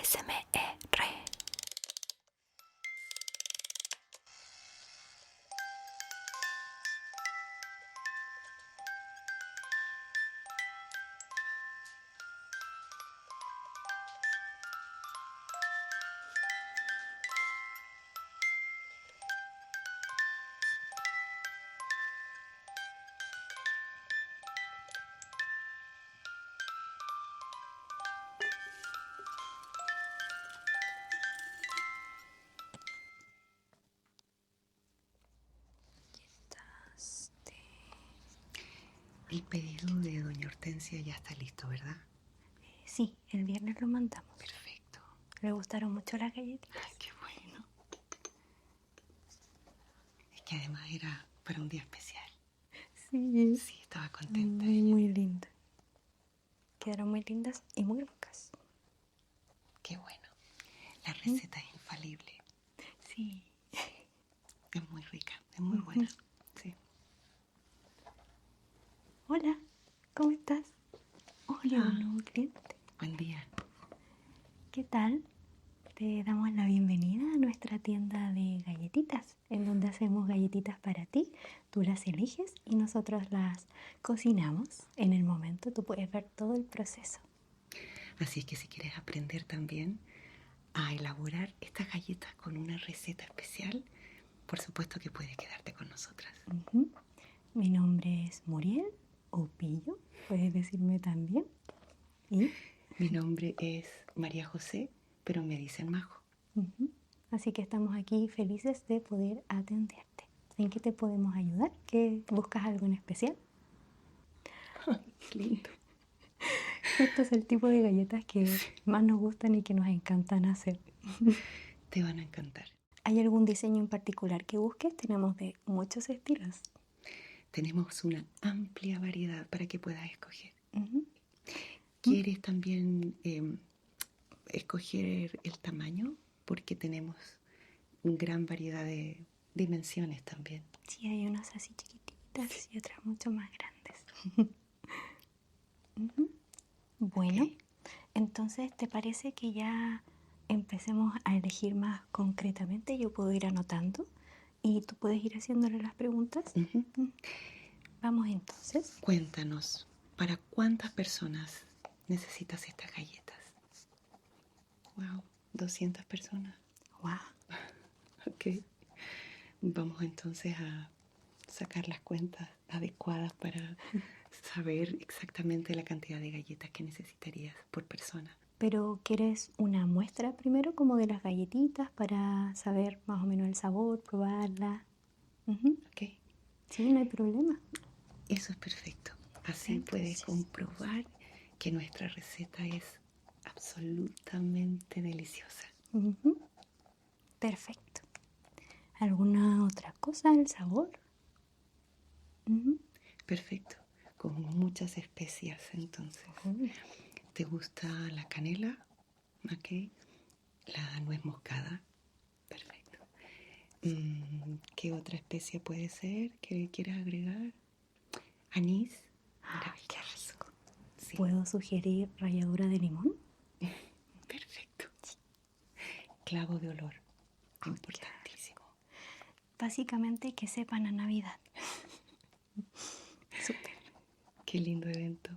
ASMR. El pedido de doña Hortensia ya está listo, ¿verdad? Sí, el viernes lo mandamos. Perfecto. Le gustaron mucho las galletitas. Ay, qué bueno. Es que además era para un día especial. Sí, Sí, estaba contenta. muy linda. Quedaron muy lindas y muy ricas. Qué bueno. La receta es infalible. Sí. Es muy rica, es muy buena. Sí. Hola, ¿cómo estás? Hola, un nuevo cliente. Buen día. ¿Qué tal? Te damos la bienvenida a nuestra tienda de galletitas, en donde hacemos galletitas para ti. Tú las eliges y nosotros las cocinamos. En el momento tú puedes ver todo el proceso. Así es que si quieres aprender también a elaborar estas galletas con una receta especial, por supuesto que puedes quedarte con nosotras. Mi nombre es Muriel o Pillo, puedes decirme también. ¿Y? Mi nombre es María José, pero me dicen Majo. Así que estamos aquí felices de poder atenderte. ¿En qué te podemos ayudar? ¿Qué buscas algo en especial? Qué lindo. Este es el tipo de galletas que más nos gustan y que nos encantan hacer. Te van a encantar. ¿Hay algún diseño en particular que busques? Tenemos de muchos estilos. Tenemos una amplia variedad para que puedas escoger. ¿Quieres también escoger el tamaño? Porque tenemos una gran variedad de dimensiones también. Sí, hay unas así chiquititas y otras mucho más grandes. Bueno, Ok. entonces, ¿te parece que ya empecemos a elegir más concretamente? Yo puedo ir anotando y tú puedes ir haciéndole las preguntas. Vamos entonces. Cuéntanos, ¿para cuántas personas necesitas estas galletas? Wow, 200 personas. Wow. Ok. Vamos entonces a sacar las cuentas adecuadas para saber exactamente la cantidad de galletas que necesitarías por persona. Pero ¿quieres una muestra primero como de las galletitas para saber más o menos el sabor, probarla? Ok. Sí, no hay problema. Eso es perfecto. Así puedes comprobar que nuestra receta es absolutamente deliciosa. Perfecto. ¿Alguna otra cosa? ¿El sabor? Perfecto. Con muchas especias, entonces. ¿Te gusta la canela? Ok. La nuez moscada. Perfecto. ¿Qué otra especia puede ser que quieras agregar? Anís. Maravilloso. ¡Qué rico! Sí. ¿Puedo sugerir ralladura de limón? Perfecto. Clavo de olor. Importantísimo. Básicamente que sepan a Navidad. Súper. Qué lindo evento.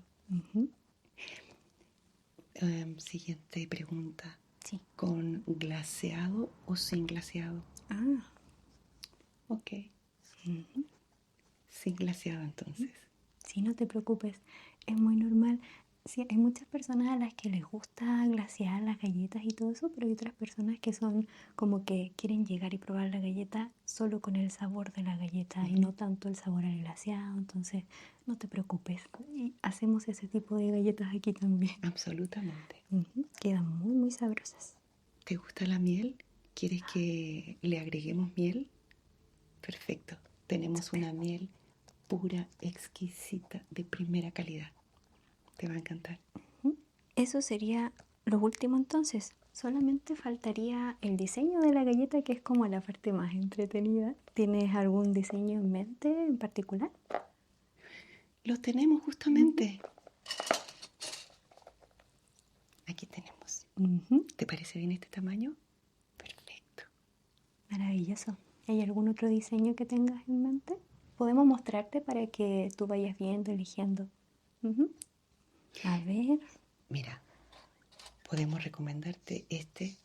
Siguiente pregunta. Sí. ¿Con glaseado o sin glaseado? Ah. Ok. Sin glaseado entonces. Sí, no te preocupes. Es muy normal. Sí, hay muchas personas a las que les gusta glasear las galletas y todo eso, pero hay otras personas que son como que quieren llegar y probar la galleta solo con el sabor de la galleta y no tanto el sabor al glaseado. Entonces, no te preocupes. Y hacemos ese tipo de galletas aquí también. Absolutamente. Quedan muy, muy sabrosas. ¿Te gusta la miel? ¿Quieres que le agreguemos miel? Perfecto. Tenemos una miel pura, exquisita, de primera calidad. Te va a encantar. Eso sería lo último entonces. Solamente faltaría el diseño de la galleta, que es como la parte más entretenida. ¿Tienes algún diseño en mente en particular? Los tenemos justamente. Aquí tenemos. Ujú. ¿Te parece bien este tamaño? Perfecto. Maravilloso. ¿Hay algún otro diseño que tengas en mente? Podemos mostrarte para que tú vayas viendo, eligiendo. Ujú. A ver. Mira, podemos recomendarte este.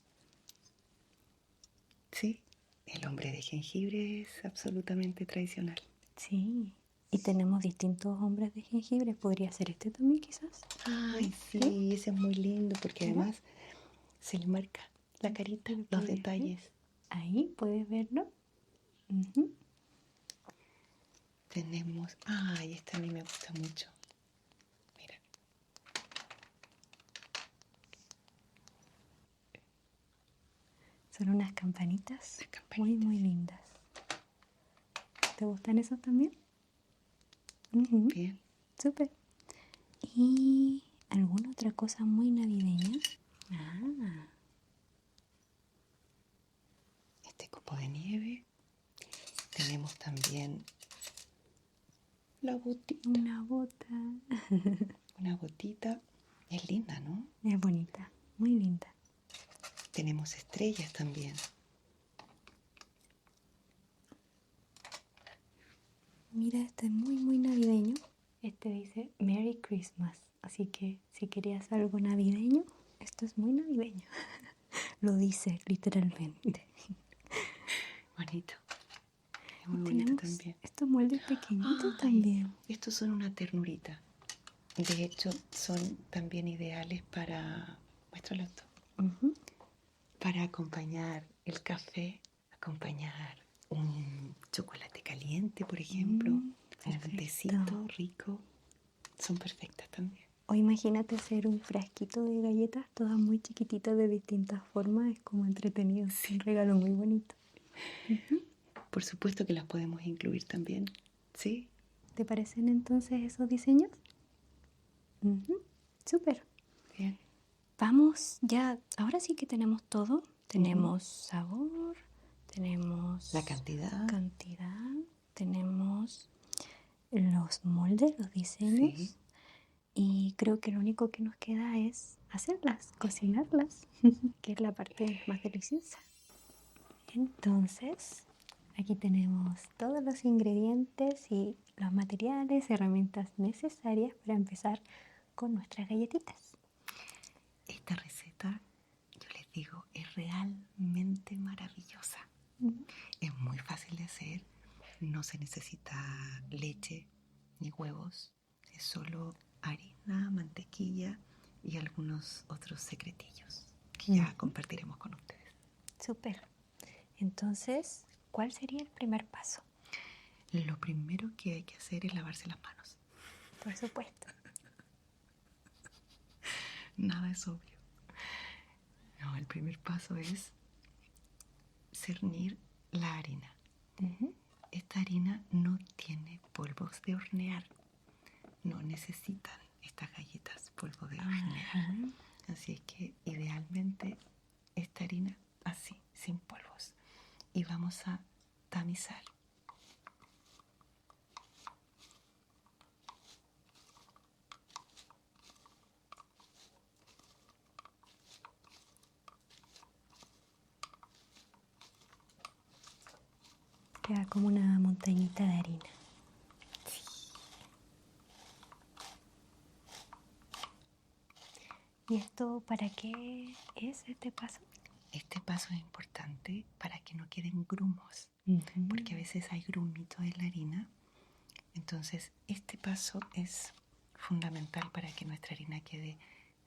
Sí, el hombre de jengibre es absolutamente tradicional. Sí. Y tenemos distintos hombres de jengibre. Podría ser este también, quizás. Ay, ¿Sí? sí, ese es muy lindo porque ¿Será? además se le marca la carita, Pero los podría ser. detalles. Ahí, ¿puedes verlo? Ujú. Tenemos, ay, este a mí me gusta mucho. Mira, Son unas campanitas las muy, campanitas. muy lindas. ¿Te gustan esos también? Ujú. Bien, Súper. ¿Y alguna otra cosa muy navideña? Ah, este copo de nieve. Tenemos también la botita. una bota. Una botita. Es linda, ¿no? Es bonita, muy linda. Tenemos estrellas también. Mira, este es muy, muy navideño. Este dice Merry Christmas. Así que si querías algo navideño, esto es muy navideño. Lo dice literalmente. Bonito. Es Y muy bonito tenemos también. estos moldes pequeñitos Ay, también. estos son una ternurita. De hecho, son también ideales para, muéstralo tú, Ujú. para acompañar el café, acompañar un chocolate caliente, por ejemplo, un Perfecto. tecito rico. Son perfectas también. O imagínate hacer un frasquito de galletas, todas muy chiquititas de distintas formas. Es como entretenido. Sí, Un regalo muy bonito. Ujú. por supuesto que las podemos incluir también. ¿Sí? ¿Te parecen entonces esos diseños? Ujú. Súper. Bien. Vamos ya, ahora sí que tenemos todo. Ujú. Tenemos sabor, La tenemos cantidad. cantidad, tenemos los moldes, los Sí. diseños. Y creo que lo único que nos queda es hacerlas, cocinarlas, que es la parte más deliciosa. Entonces, aquí tenemos todos los ingredientes y los materiales, herramientas necesarias para empezar con nuestras galletitas. Esta receta, yo les digo, es realmente maravillosa. Es muy fácil de hacer. No se necesita leche ni huevos. Es solo harina, mantequilla y algunos otros secretillos que ya compartiremos con ustedes. Súper. Entonces, ¿cuál sería el primer paso? Lo primero que hay que hacer es lavarse las manos. Por supuesto. Nada es obvio. No, el primer paso es cernir la harina. Esta harina no tiene polvos de hornear. No necesitan estas galletas polvo de hornear. Así es que idealmente esta harina así, sin polvos. Y vamos a tamizar. Queda como una montañita de harina. ¿Y esto para qué es este paso? Este paso es importante para que no queden grumos, porque a veces hay grumitos en la harina. Entonces, este paso es fundamental para que nuestra harina quede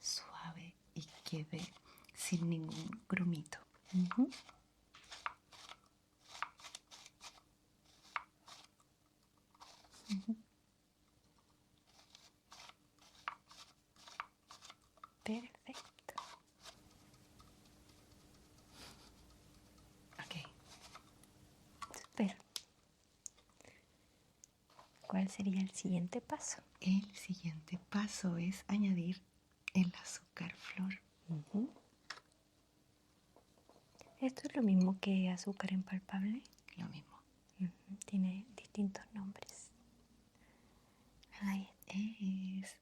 suave y quede sin ningún grumito. Perfecto. Ok. Súper. ¿Cuál sería el siguiente paso? El siguiente paso es añadir el azúcar flor. Esto es lo mismo que azúcar impalpable. Lo mismo. Tiene distintos nombres. Ahí está. Es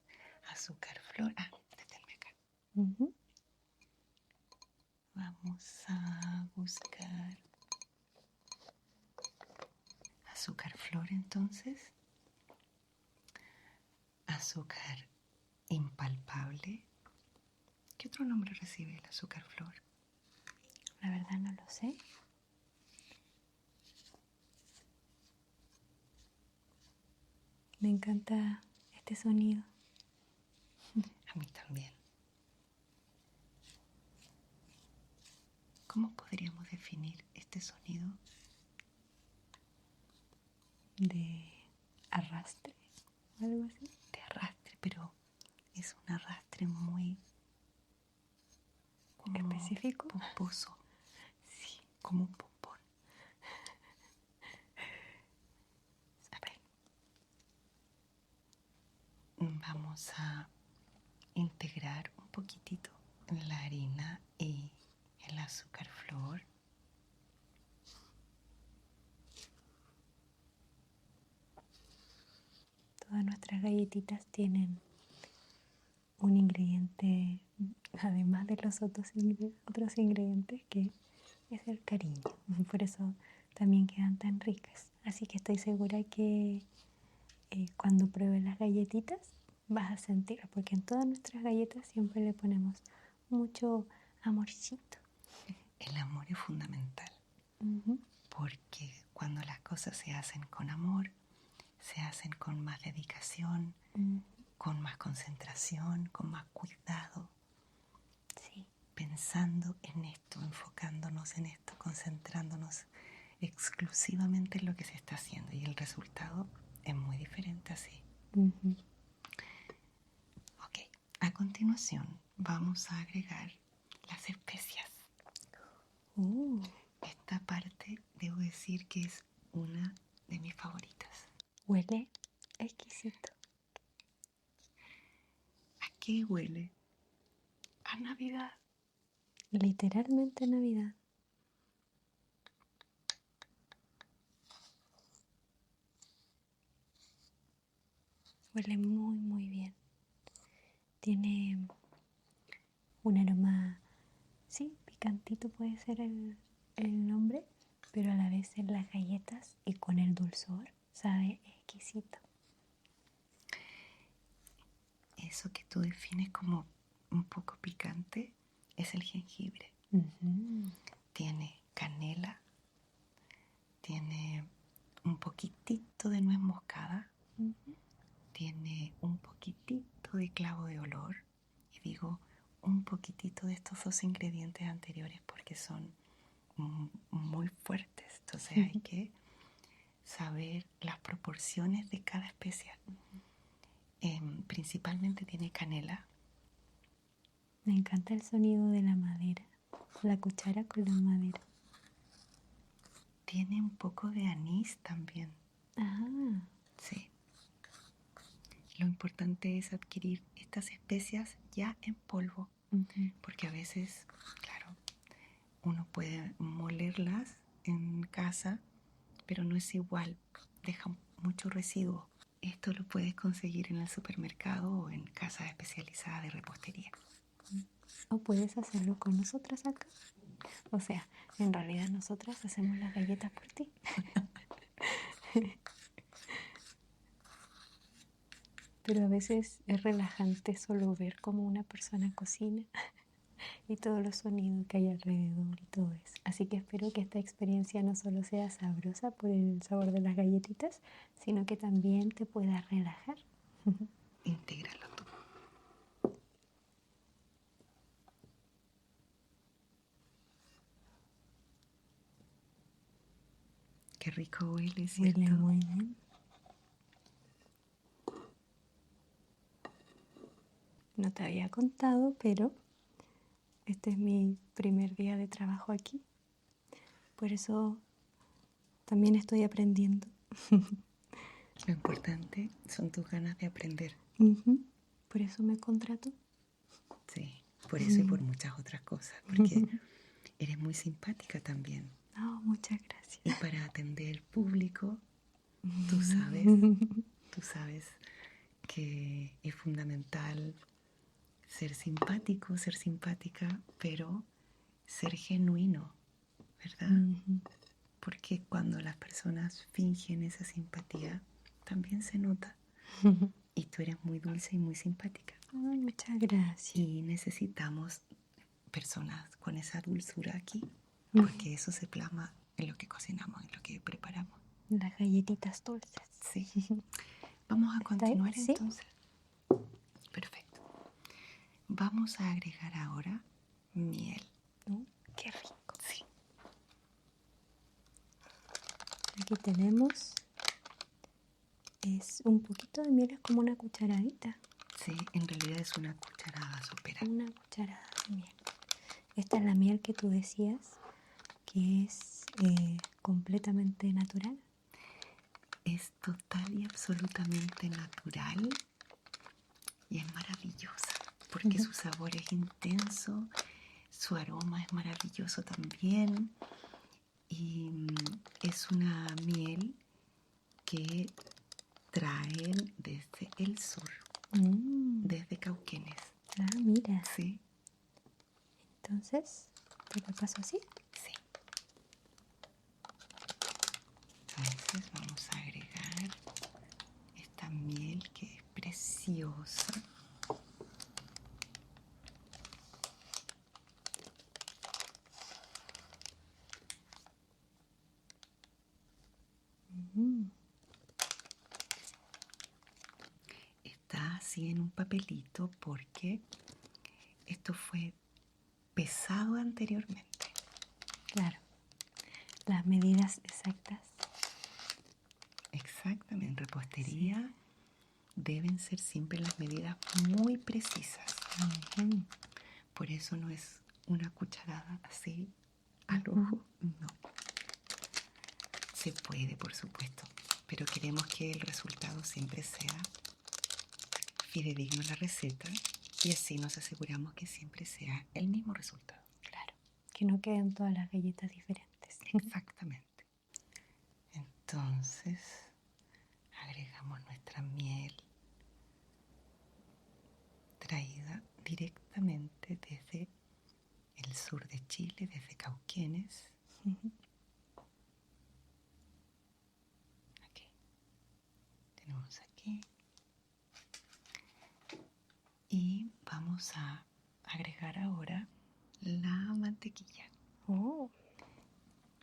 azúcar flor. Ah, deténme acá. Vamos a buscar azúcar flor entonces. Azúcar impalpable. ¿Qué otro nombre recibe el azúcar flor? La verdad no lo sé. Me encanta este sonido. A mí también. ¿Cómo podríamos definir este sonido? De arrastre, algo así. De arrastre, pero es un arrastre muy ¿Específico? pomposo. Sí. Como un pompón. A ver. Vamos a integrar un poquitito la harina y el azúcar flor. Todas nuestras galletitas tienen un ingrediente, además de los otros ingredientes, que es el cariño. Por eso también quedan tan ricas. Así que estoy segura que cuando pruebes las galletitas vas a sentir, porque en todas nuestras galletas siempre le ponemos mucho amorcito. El amor es fundamental, Uh-huh. porque cuando las cosas se hacen con amor, se hacen con más dedicación, con más concentración, con más cuidado. Sí. Pensando en esto, enfocándonos en esto, concentrándonos exclusivamente en lo que se está haciendo, y el resultado es muy diferente así. Uh-huh. Ok, a continuación vamos a agregar las especias. Esta parte debo decir que es una de mis favoritas. Huele exquisito. ¿A qué huele? A Navidad. Literalmente Navidad. Huele muy, muy bien. Tiene un aroma, sí, picantito puede ser el nombre, pero a la vez en las galletas y con el dulzor sabe exquisito. Eso que tú defines como un poco picante es el jengibre. Uh-huh. Tiene canela, tiene un poquitito de nuez moscada, tiene un poquitito de clavo de olor, y digo un poquitito de estos dos ingredientes anteriores porque son muy fuertes, entonces hay que saber las proporciones de cada especia. Principalmente tiene canela. Me encanta el sonido de la madera, la cuchara con la madera. Tiene un poco de anís también. Ah. Sí. Lo importante es adquirir estas especias ya en polvo, porque a veces, claro, uno puede molerlas en casa, pero no es igual, deja mucho residuo. Esto lo puedes conseguir en el supermercado o en casas especializadas de repostería. O puedes hacerlo con nosotras acá. O sea, en realidad nosotras hacemos las galletas por ti. Pero a veces es relajante solo ver cómo una persona cocina y todos los sonidos que hay alrededor y todo eso. Así que espero que esta experiencia no solo sea sabrosa por el sabor de las galletitas, sino que también te pueda relajar. Intégralo tú. Qué rico huele, ¿cierto? Huele muy bien. No te había contado, pero este es mi primer día de trabajo aquí. Por eso también estoy aprendiendo. Lo importante son tus ganas de aprender. Por eso me contrato. Sí, por eso y por muchas otras cosas, porque eres muy simpática también. Oh, muchas gracias. Y para atender público, tú sabes que es fundamental ser simpático, ser simpática, pero ser genuino, ¿verdad? Porque cuando las personas fingen esa simpatía, también se nota. Y tú eres muy dulce y muy simpática. Ay, muchas gracias. Y necesitamos personas con esa dulzura aquí, porque eso se plasma en lo que cocinamos, en lo que preparamos. Las galletitas dulces. Sí. Vamos a continuar ¿Sí? entonces. Perfecto. Vamos a agregar ahora miel. Qué rico. Sí. Aquí tenemos, es un poquito de miel, es como una cucharadita. Sí, en realidad es una cucharada sopera. Una cucharada de miel. Esta es la miel que tú decías que es completamente natural. Es total y absolutamente natural y es maravillosa porque su sabor es intenso, su aroma es maravilloso también y es una miel que traen desde el sur, desde Cauquenes. Ah, mira. Sí. Entonces, ¿te la paso así? Sí. Entonces vamos a agregar esta miel que es preciosa. Está así en un papelito porque esto fue pesado anteriormente. Claro. Las medidas exactas. Exactamente. En repostería deben ser siempre las medidas muy precisas. Por eso no es una cucharada así al ojo. No. Se puede, por supuesto, pero queremos que el resultado siempre sea fidedigno a la receta y así nos aseguramos que siempre sea el mismo resultado. Claro. Que no queden todas las galletas diferentes. Exactamente. Entonces, agregamos nuestra miel traída directamente desde el sur de Chile, desde Cauquenes. Aquí. Tenemos aquí. Y vamos a agregar ahora la mantequilla.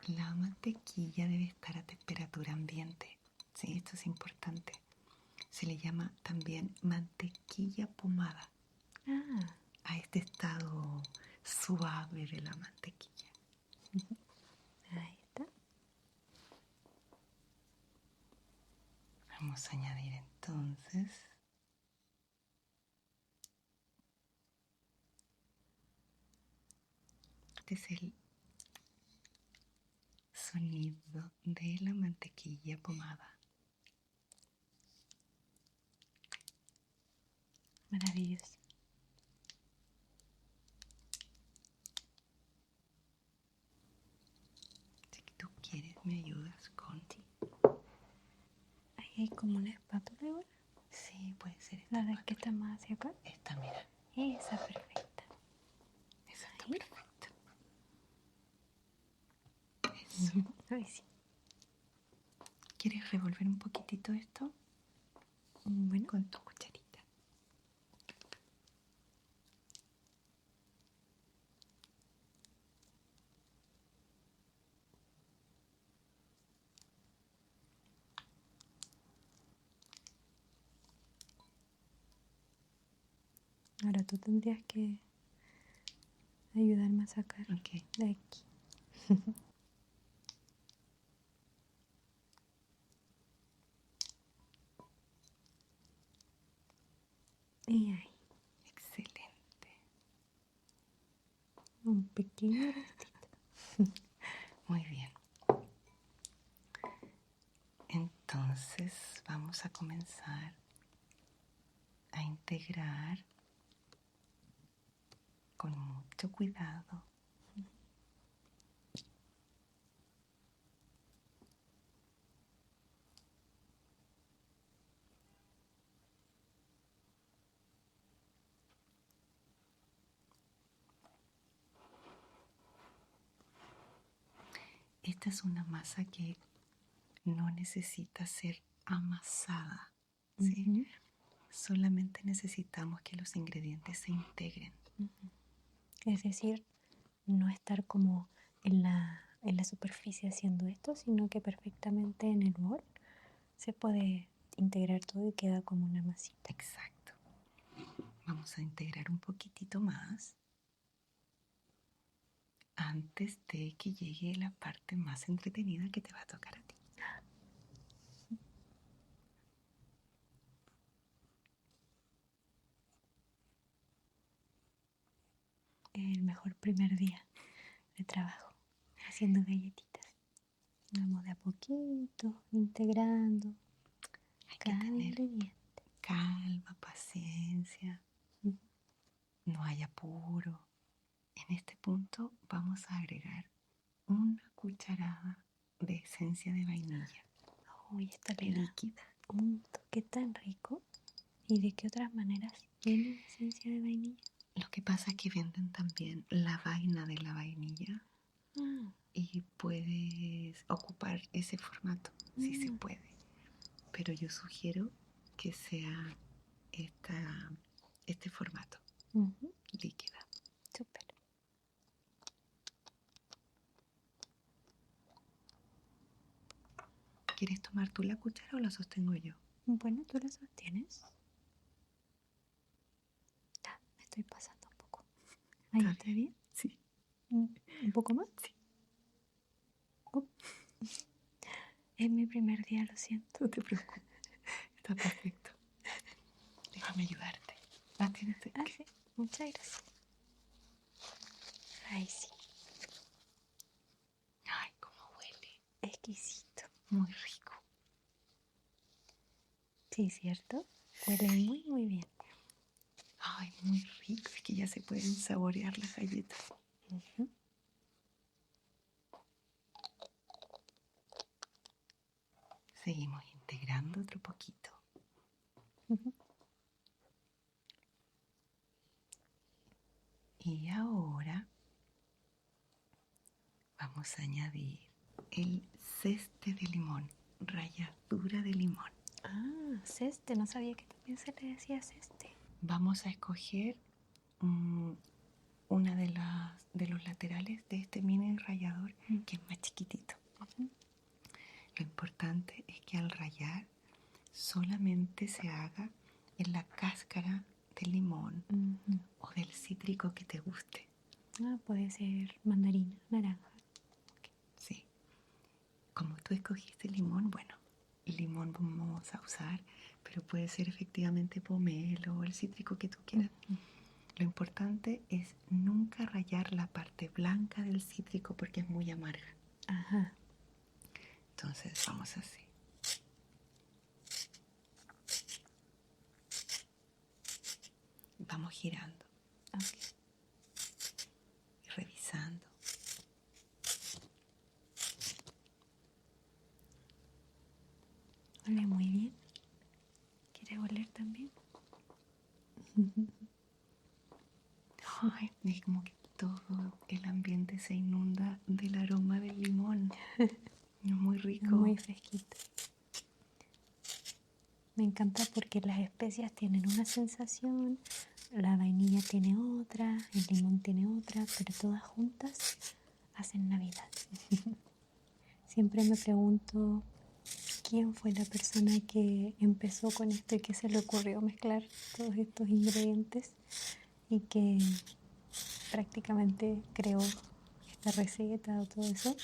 La mantequilla debe estar a temperatura ambiente. Sí, esto es importante. Se le llama también mantequilla pomada. A este estado suave de la mantequilla. Ahí está. Vamos a añadir entonces este es el sonido de la mantequilla pomada. Maravilloso. Si tú quieres, me ayudas con... Ahí hay como una espátula igual. Sí, puede ser esta. La de que está más hacia acá. Esta, mira. Esa, perfecta. Esa está perfecta. Eso. Ay, sí. ¿Quieres revolver un poquitito esto? Bueno. Con tu cucharita. Ahora tú tendrías que ayudarme a sacar Ok. de aquí. Y ahí. Excelente. Un pequeño restito. Muy bien. Entonces vamos a comenzar a integrar con mucho cuidado Esta es una masa que no necesita ser amasada, ¿sí? Ujú. Solamente necesitamos que los ingredientes se integren. Es decir, no estar como en la superficie haciendo esto, sino que perfectamente en el bol se puede integrar todo y queda como una masita. Exacto. Vamos a integrar un poquitito más antes de que llegue la parte más entretenida que te va a tocar a ti. El mejor primer día de trabajo haciendo galletitas. Vamos de a poquito, integrando Hay que cada tener ingrediente. calma, paciencia, Ujú. no hay apuro. En este punto vamos a agregar una cucharada de esencia de vainilla Uy, esto le da líquida. un toque tan rico. ¿Y de qué otras maneras tiene esencia de vainilla? Lo que pasa es que venden también la vaina de la vainilla Ah, y puedes ocupar ese formato, si se mm, puede. Pero yo sugiero que sea este formato, ujú, líquida. súper. ¿Quieres tomar tú la cuchara o la sostengo yo? Bueno, tú lo sostienes. Ah, me estoy pasando un poco. Ahí está bien. Sí, Un poco más. sí, Oh, es mi primer día, lo siento. no te preocupes. Está perfecto. Déjame ayudarte. Ah, tienes que... Ah, sí. Muchas gracias. Ay, sí. Ay, cómo huele. Exquisito. Muy rico. Sí, ¿cierto? Huele muy, muy bien. Ay, muy rico. Es que ya se pueden saborear las galletas. Ujú. Seguimos integrando otro poquito. Ujú. Y ahora vamos a añadir el zeste de limón, ralladura de limón. Ah, ceste. No sabía que también se le decía ceste. Vamos a escoger una de los laterales de este mini rallador Mm, que es más chiquitito. ujú. Lo importante es que al rallar solamente se haga en la cáscara del limón Ujú. o del cítrico que te guste. Ah, puede ser mandarina, naranja. Sí. Como tú escogiste limón, bueno, limón vamos a usar, pero puede ser efectivamente pomelo o el cítrico que tú quieras. Ujú. Lo importante es nunca rallar la parte blanca del cítrico porque es muy amarga. Ajá. Entonces vamos así. Vamos girando Ok. y revisando. Huele muy bien. ¿Quieres oler también? Ay, es como que todo el ambiente se inunda del aroma del limón. Es muy rico. Muy fresquito. Me encanta porque las especias tienen una sensación, la vainilla tiene otra, el limón tiene otra, pero todas juntas hacen Navidad. Siempre me pregunto quién fue la persona que empezó con esto y que se le ocurrió mezclar todos estos ingredientes y que prácticamente creó esta receta o todo eso.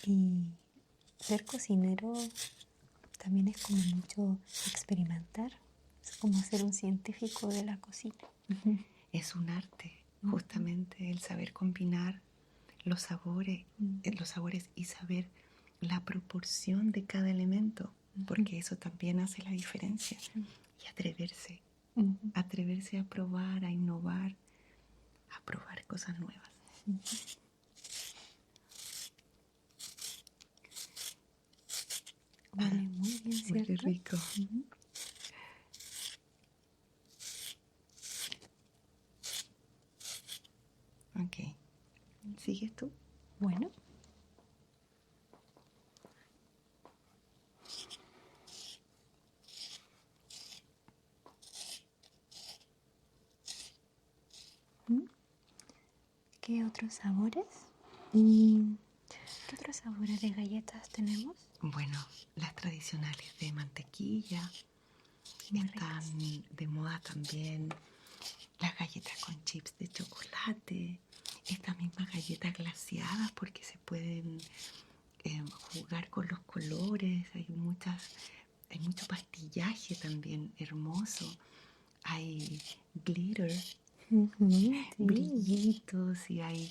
Y ser cocinero también es como mucho experimentar, es como ser un científico de la cocina. Es un arte, Ujú. justamente el saber combinar Ujú. los sabores y saber la proporción de cada elemento, Ujú. porque eso también hace la diferencia. Y Ujú. atreverse a probar, a innovar, a probar cosas nuevas. Huele muy bien, Huele ¿cierto? rico. Ujú. Ok, ¿sigues tú? Bueno, ¿Qué otros sabores? Mm, ¿Qué otros sabores de galletas tenemos? Bueno, las tradicionales de mantequilla. Muy Están ricas. de moda también las galletas con chips de chocolate. Estas mismas galletas glaseadas porque se pueden jugar con los colores. Hay mucho pastillaje también hermoso. Hay glitter, Ujú, sí. brillitos y hay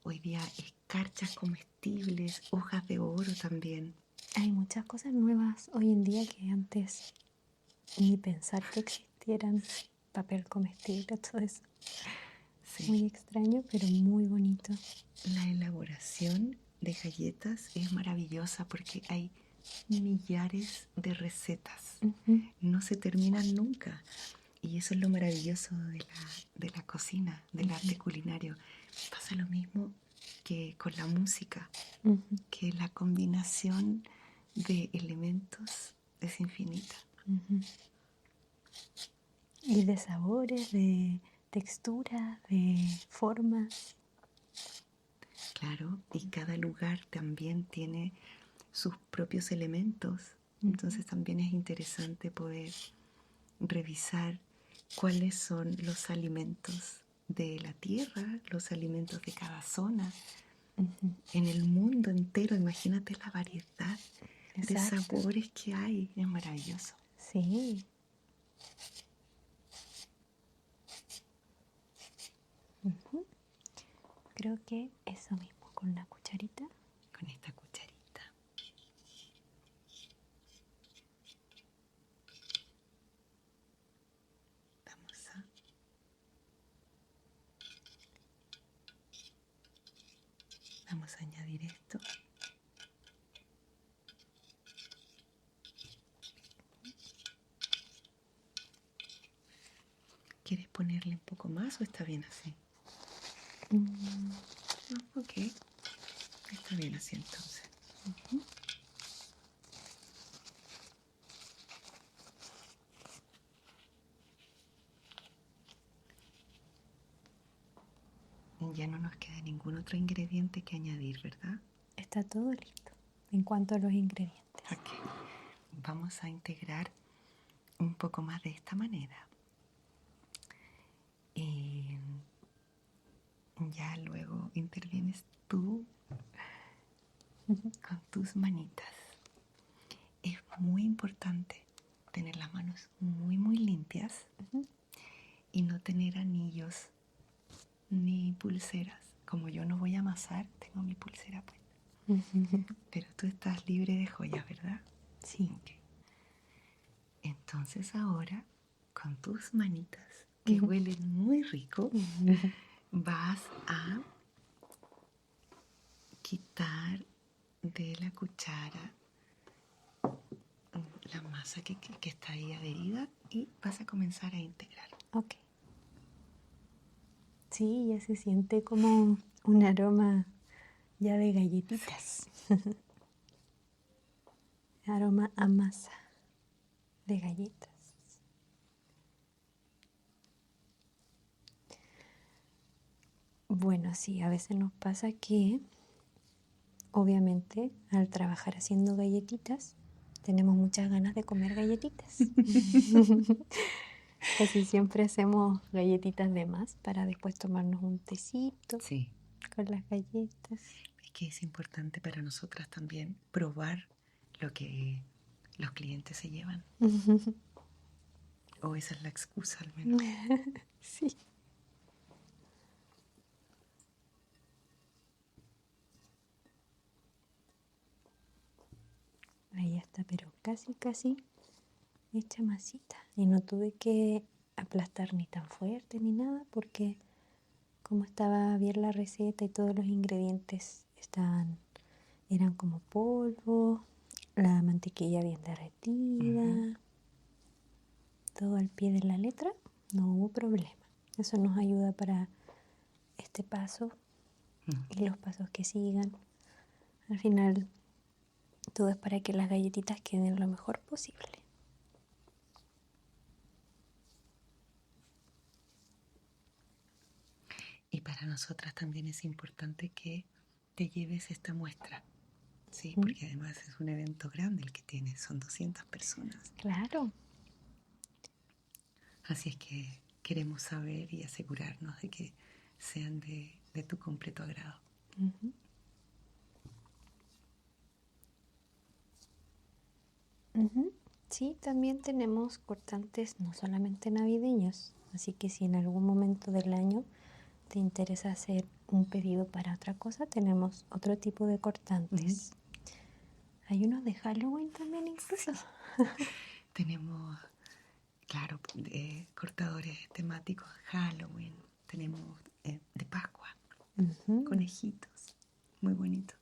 hoy día escarchas comestibles, hojas de oro también. Hay muchas cosas nuevas hoy en día que antes ni pensar que existieran. Papel comestible, todo eso. Sí. Muy extraño, pero muy bonito. La elaboración de galletas es maravillosa porque hay millares de recetas. Ujú, No se terminan nunca. Y eso es lo maravilloso de la cocina, del arte culinario. Pasa lo mismo que con la música, ujú. que la combinación de elementos es infinita. Ujú. Y de sabores, de texturas, de formas. Claro, y cada lugar también tiene sus propios elementos. Entonces también es interesante poder revisar cuáles son los alimentos de la tierra, los alimentos de cada zona, en el mundo entero. Imagínate la variedad de Exacto. sabores que hay, es maravilloso. Sí. Ujú. Creo que eso mismo, con la cucharita. Con esta cucharita. Vamos a añadir esto. ¿Quieres ponerle un poco más o está bien así? Ok, está bien así entonces. Ya no nos queda ningún otro ingrediente que añadir, ¿verdad? Está todo listo en cuanto a los ingredientes. Ok, vamos a integrar un poco más de esta manera. Y ya luego intervienes tú con tus manitas. Es muy importante tener las manos muy limpias y no tener anillos ni pulseras. Como yo no voy a amasar, tengo mi pulsera puesta. Pero tú estás libre de joyas, ¿verdad? Sí. Okay. Entonces ahora, con tus manitas, que huelen muy rico, vas a quitar de la cuchara la masa que está ahí adherida y vas a comenzar a integrar. Ok. Sí, ya se siente como un aroma ya de galletitas. Aroma a masa de galletas. Bueno, sí, a veces nos pasa que, obviamente, al trabajar haciendo galletitas, tenemos muchas ganas de comer galletitas. Casi siempre hacemos galletitas de más para después tomarnos un tecito Sí, con las galletas. es que es importante para nosotras también probar lo que los clientes se llevan. O esa es la excusa al menos. Sí. Ahí está, pero casi hecha masita. Y no tuve que aplastar ni tan fuerte ni nada porque como estaba bien la receta y todos los ingredientes eran como polvo, la mantequilla bien derretida, todo al pie de la letra, no hubo problema. Eso nos ayuda para este paso y los pasos que sigan. Al final, todo es para que las galletitas queden lo mejor posible. Y para para nosotras también es importante que te lleves esta muestra, ¿sí? Porque además es un evento grande el que tienes, son 200 personas. Claro. Así es que queremos saber y asegurarnos de que sean de tu completo agrado. Sí, también tenemos cortantes no solamente navideños, así que si en algún momento del año te interesa hacer un pedido para otra cosa, tenemos otro tipo de cortantes. Hay unos de Halloween también incluso. Tenemos, claro, cortadores temáticos de Halloween, tenemos de Pascua, conejitos, muy bonitos.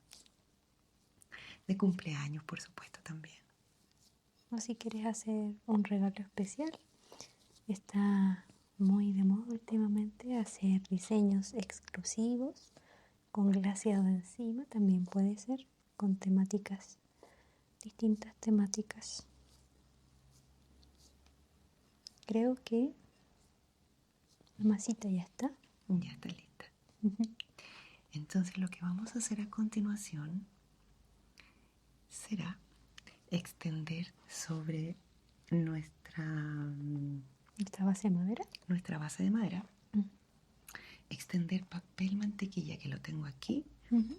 De cumpleaños, por supuesto, también. O si quieres hacer un regalo especial, está muy de moda últimamente hacer diseños exclusivos con glaseado encima, también puede ser con temáticas, distintas temáticas. Creo que la masita ya está. Ya está lista. Entonces lo que vamos a hacer a continuación será extender sobre nuestra ¿Esta base de madera? Nuestra base de madera, extender papel mantequilla, que lo tengo aquí,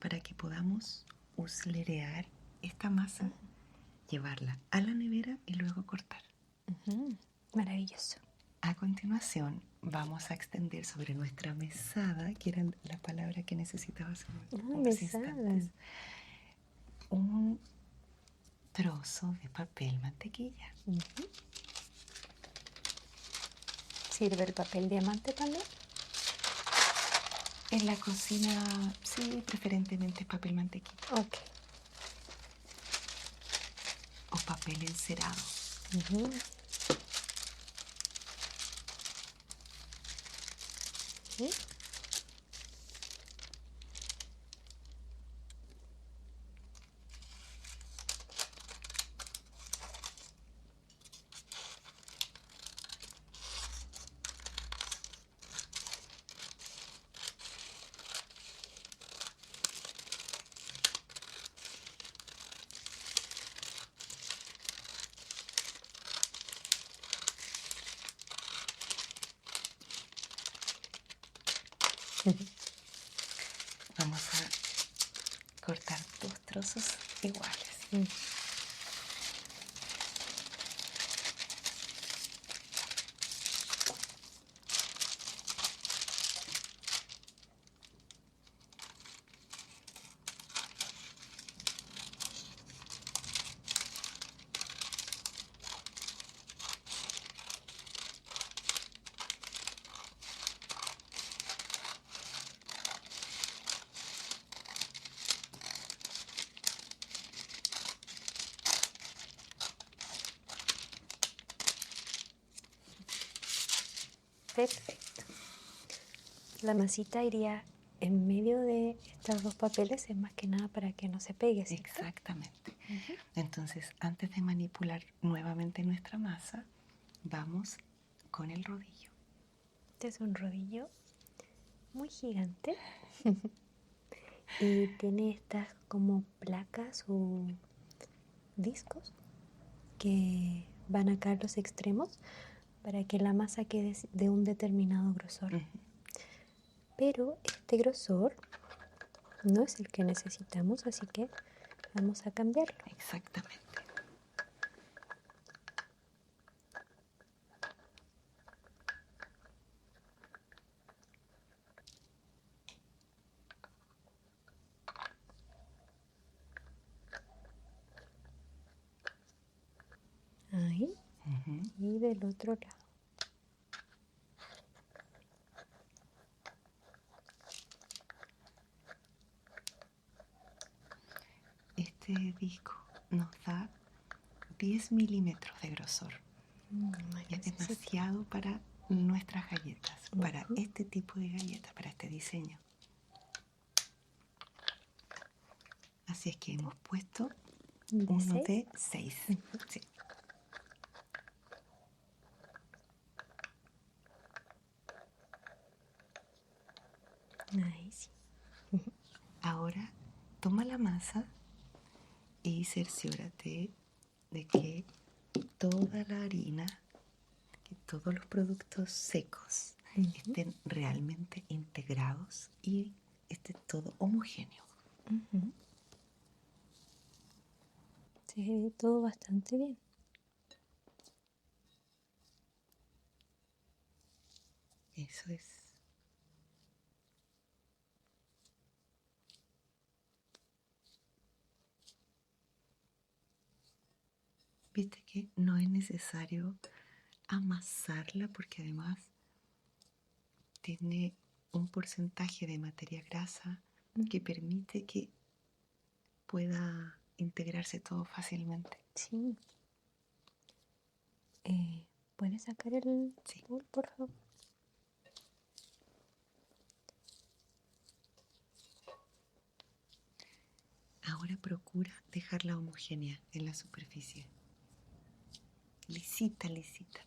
para que podamos uslerear esta masa, llevarla a la nevera y luego cortar. Maravilloso. A continuación vamos a extender sobre nuestra mesada, que era la palabra que necesitaba hace unos instantes, un trozo de papel mantequilla. ¿Sirve el papel diamante también? En la cocina, sí, preferentemente papel mantequilla. Ok. O papel encerado. ¿Sí? Vamos a cortar 2 trozos iguales. Perfecto. La masita iría en medio de estos dos papeles, es más que nada para que no se pegue, ¿cierto? Exactamente. Entonces, antes de manipular nuevamente nuestra masa, vamos con el rodillo. Este es un rodillo muy gigante y tiene estas como placas o discos que van acá a los extremos para que la masa quede de un determinado grosor. Pero este grosor no es el que necesitamos, así que vamos a cambiarlo. Exactamente. Ahí. Y del otro lado. Este disco nos da 10 milímetros de grosor. Es demasiado para nuestras galletas, para este tipo de galletas, para este diseño. Así es que hemos puesto uno de 6. Sí. Ahí sí. Ahora toma la masa y cerciórate de que toda la harina, que todos los productos secos estén realmente integrados y esté todo homogéneo. Se ve todo bastante bien. Eso es. Viste que no es necesario amasarla porque además tiene un porcentaje de materia grasa que permite que pueda integrarse todo fácilmente. Sí. ¿Puedes sacar el Sí. bowl, por favor? Ahora procura dejarla homogénea en la superficie. Lisita, lisita.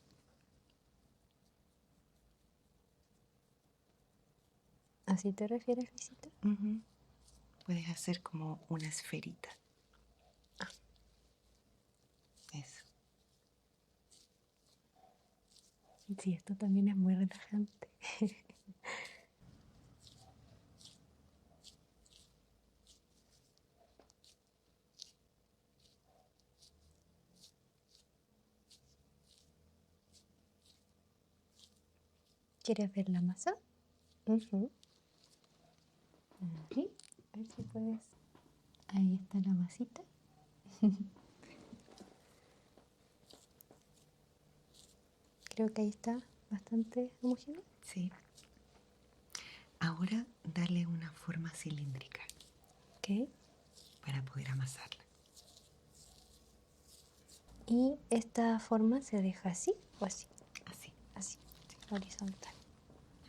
¿Así te refieres, Visita? Ujú. Puedes hacer como una esferita. Eso. Sí, esto también es muy relajante. ¿Quieres ver la masa? Ahí. A ver si puedes. Ahí está la masita. Creo que ahí está bastante homogéneo. Sí. Ahora dale una forma cilíndrica Ok. para poder amasarla. Y esta forma se deja así o así. Así. Así. Horizontal.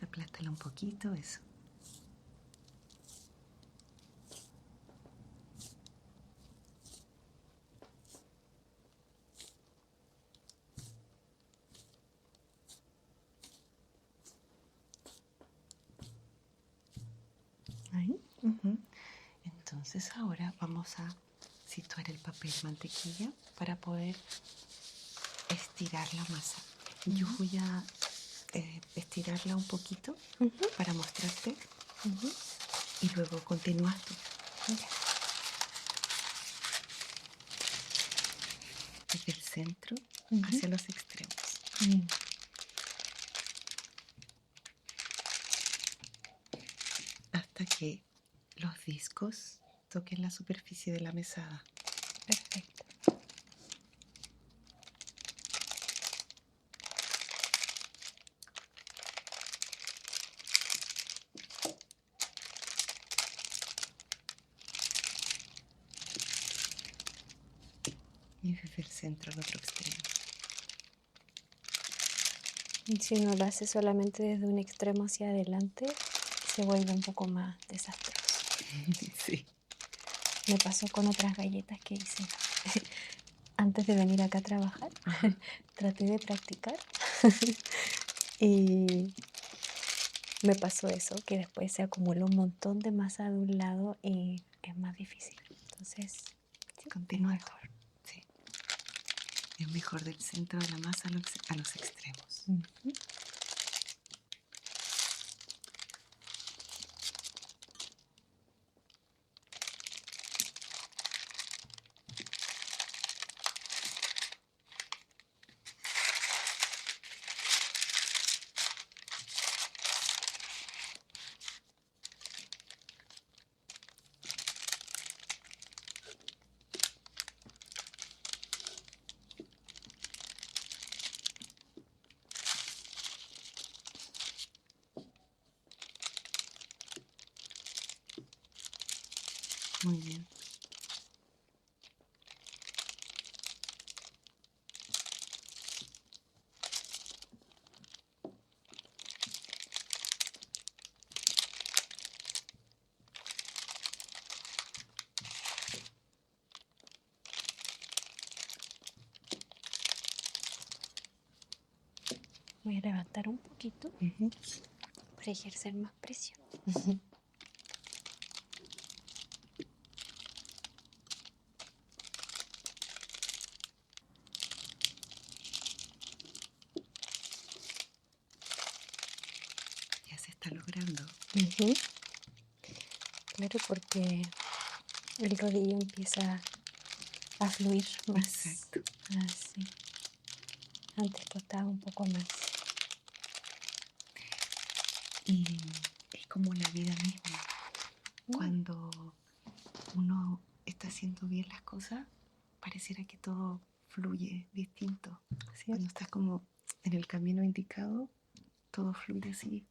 Aplástala un poquito, eso. Ahí. Ujú. Entonces ahora vamos a situar el papel mantequilla para poder estirar la masa. Yo voy a estirarla un poquito para mostrarte y luego continúas tú. Desde el centro hacia los extremos. Hasta que los discos toquen la superficie de la mesada. Perfecto. Y desde el centro al otro extremo. Y si uno lo hace solamente desde un extremo hacia adelante, se vuelve un poco más desastroso. Sí. Me pasó con otras galletas que hice antes de venir acá a trabajar. Traté de practicar y me pasó eso, que después se acumuló un montón de masa de un lado y es más difícil. Entonces, sí, Continúa es mejor. Sí. Es mejor del centro de la masa a los extremos. Muy bien. Voy a levantar un poquito para ejercer más presión. Ya se está logrando. Ujú. Claro, porque el rodillo empieza a fluir más. Exacto. Así. Antes costaba un poco más. Y es como la vida misma. Cuando uno está haciendo bien las cosas, pareciera que todo fluye distinto. ¿Cierto? Cuando estás como en el camino indicado, todo fluye así,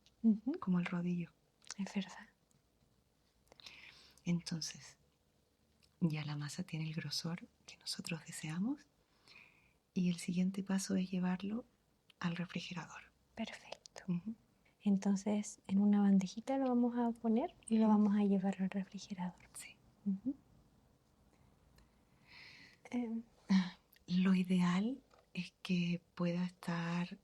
como el rodillo. Es verdad. Entonces, ya la masa tiene el grosor que nosotros deseamos y el siguiente paso es llevarlo al refrigerador. Perfecto. Ujú. Entonces, en una bandejita lo vamos a poner y lo vamos a llevar al refrigerador. Sí. Ujú. Lo ideal es que pueda estar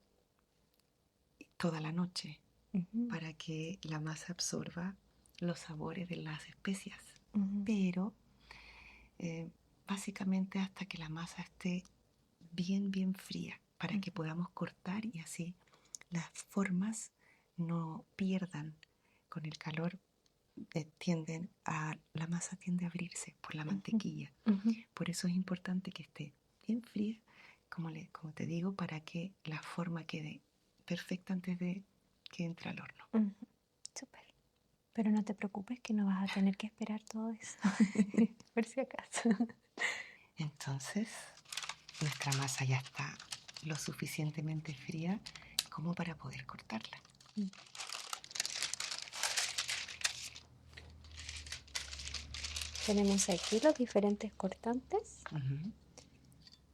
toda la noche Ujú. para que la masa absorba los sabores de las especias. Ujú. Pero básicamente hasta que la masa esté bien fría para que podamos cortar y así las formas no pierdan con el calor. La masa tiende a abrirse por la mantequilla. Ujú. Por eso es importante que esté bien fría, como te digo, para que la forma quede perfecta antes de que entre al horno. Ujú. Súper. Pero no te preocupes que no vas a tener que esperar todo eso. Por si acaso. Entonces, nuestra masa ya está lo suficientemente fría como para poder cortarla. Tenemos aquí los diferentes cortantes. Ujú.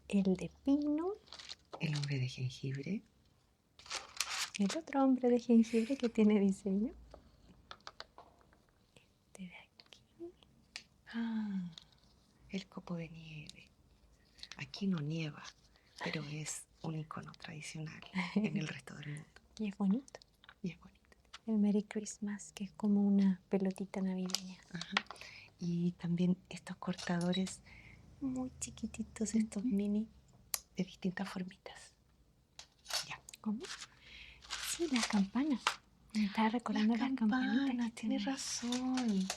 El de pino, El hombre de jengibre. el otro hombre de jengibre que tiene diseño. Este de aquí. Ah, el copo de nieve. Aquí no nieva, pero es un icono tradicional en el resto del mundo. Y es bonito. Y es bonito. El Merry Christmas, que es como una pelotita navideña. Ajá. Y también estos cortadores muy chiquititos, estos mini, de distintas formitas. Ya. ¿Cómo? Sí, las campanas. Me estaba recordando las campanitas. Que Tienes están ahí. razón.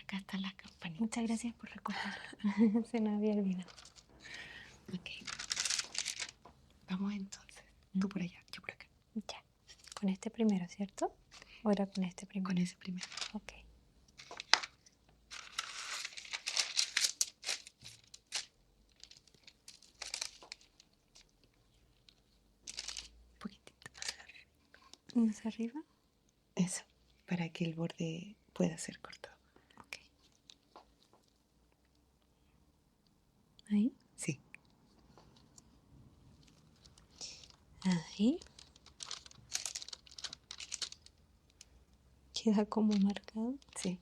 Acá están las campanitas. Muchas gracias por recordarlo. Se nos había olvidado. Ok. Vamos entonces. Tú por allá, yo por acá. Ya. Con este primero, ¿cierto? ¿O era con este primero? Con ese primero. Ok. Un poquitito más arriba. ¿Más arriba? Eso, para que el borde pueda ser cortado. Ok. Ahí. Sí. Ahí. Queda como marcado. Sí.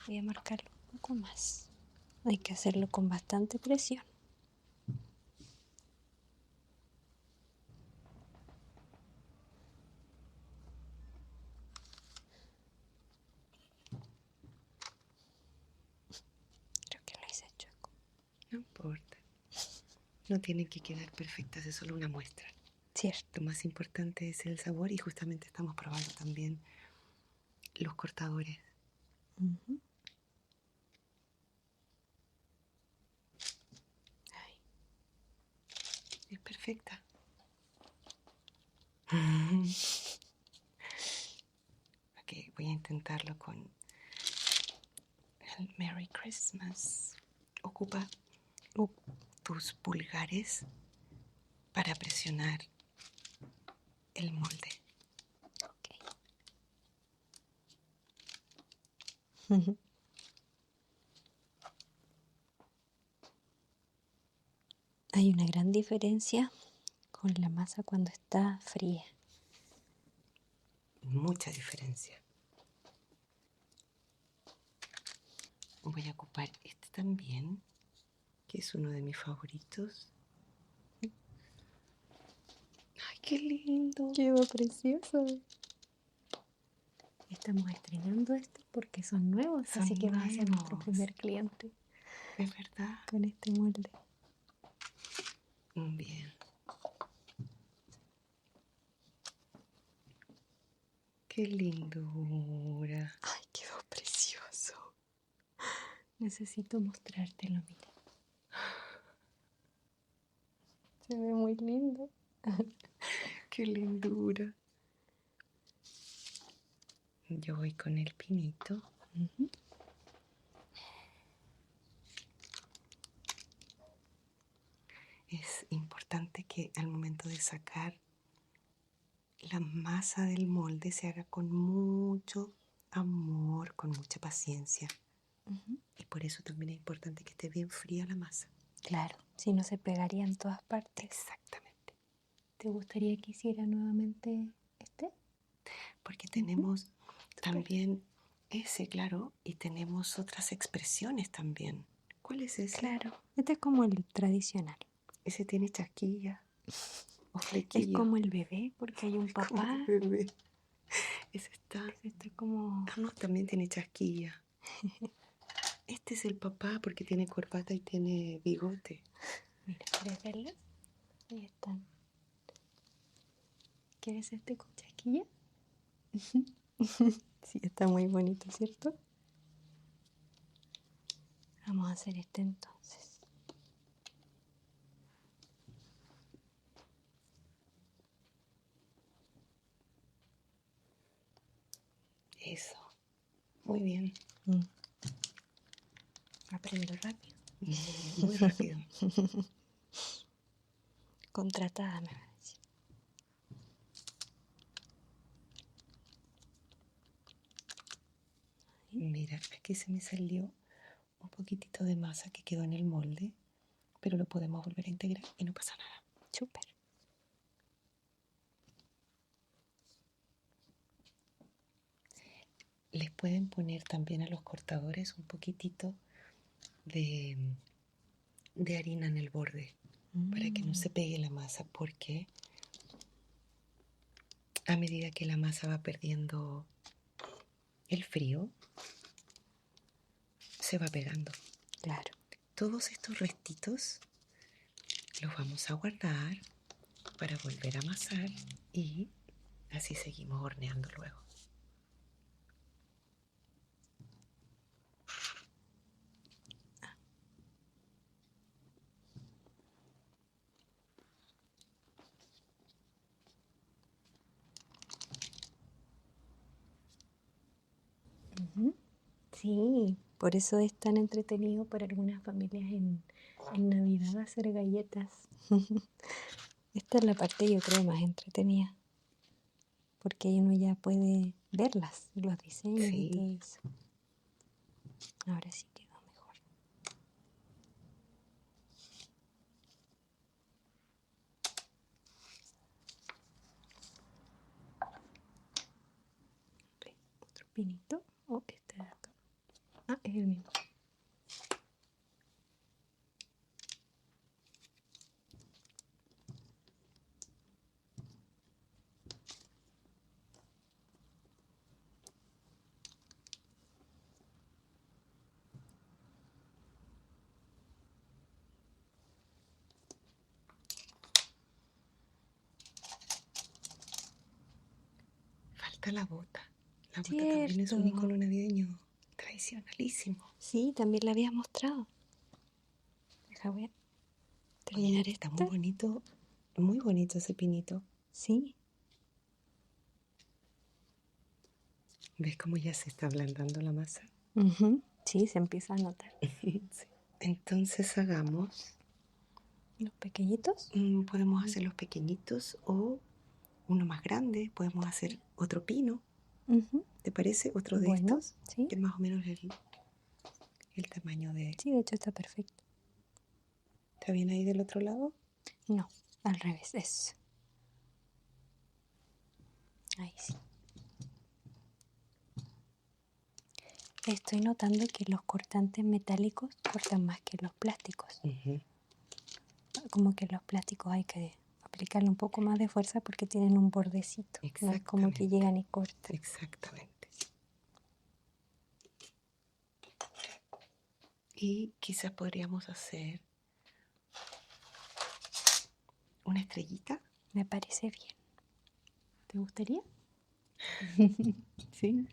Voy a marcarlo un poco más. Hay que hacerlo con bastante presión. Creo que lo hice chueco. No importa. No tienen que quedar perfectas, es solo una muestra. Cierto. Lo más importante es el sabor y justamente estamos probando también los cortadores. Ujú. Ahí. Es perfecta. Ok, voy a intentarlo con el Merry Christmas. Ocupa tus pulgares para presionar el molde. Ok. Ujú. Hay una gran diferencia con la masa cuando está fría. Mucha diferencia. Voy a ocupar este también, que es uno de mis favoritos. ¡Ay, qué lindo! Quedó precioso. estamos estrenando esto porque son nuevos, Son así que vas a ser nuestro nuevos. primer cliente Es verdad. con este molde. Bien. Qué lindura. ¡Ay, quedó precioso! Necesito mostrártelo, mira. Se ve muy lindo. Qué lindura. Yo voy con el pinito. Es importante que al momento de sacar la masa del molde se haga con mucho amor, con mucha paciencia. Y por eso también es importante que esté bien fría la masa. Claro, si no se pegaría en todas partes. Exactamente. ¿Te gustaría que hiciera nuevamente este? Porque tenemos también ese, claro, y tenemos otras expresiones también. ¿Cuál es ese? Claro, este es como el tradicional. Ese tiene chasquilla o Es flequillo. como el bebé, porque hay un Como papá. el bebé. Ese está. Ese está como... Ah, no, también tiene chasquilla. Este es el papá porque tiene corbata y tiene bigote. Mira, ¿quieres verlos? Ahí están. ¿Quieres este con chasquilla? Sí, está muy bonito, ¿cierto? Vamos a hacer este entonces. Eso. Muy bien. Aprendo rápido. Muy rápido. Contratada, me va a decir. Mira, aquí se me salió un poquitito de masa que quedó en el molde, pero lo podemos volver a integrar y no pasa nada. Súper. Les pueden poner también a los cortadores un poquitito de, de harina en el borde para que no se pegue la masa, porque a medida que la masa va perdiendo el frío, se va pegando. Claro. Todos estos restitos los vamos a guardar para volver a amasar y así seguimos horneando luego. Sí, por eso es tan entretenido para algunas familias en Navidad hacer galletas. Esta es la parte, yo creo, más entretenida, porque ahí uno ya puede verlas, los diseños y todo Sí, eso. Ahora sí quedó mejor. Ok, otro pinito o este de acá. Ah, es el mismo. falta la bota. La bota también es Cierto. un icono navideño tradicionalísimo. Sí, también la había mostrado. Deja ver. Terminar Oye, está esta. muy bonito ese pinito. Sí. ¿Ves cómo ya se está ablandando la masa? Sí, se empieza a notar. Sí. Entonces hagamos, Los pequeñitos. podemos hacer los pequeñitos o uno más grande, podemos hacer otro pino, ¿te parece? Otro de Bueno, estos, sí. que es más o menos el tamaño de... Sí, de hecho está perfecto. ¿Está bien ahí del otro lado? No, al revés, eso. Ahí sí. Estoy notando que los cortantes metálicos cortan más que los plásticos. Como que los plásticos hay que aplicarle un poco más de fuerza porque tienen un bordecito. No es como que Exactamente. llegan y cortan. Exactamente. Y quizás podríamos hacer una estrellita. Me parece bien. ¿Te gustaría? Sí,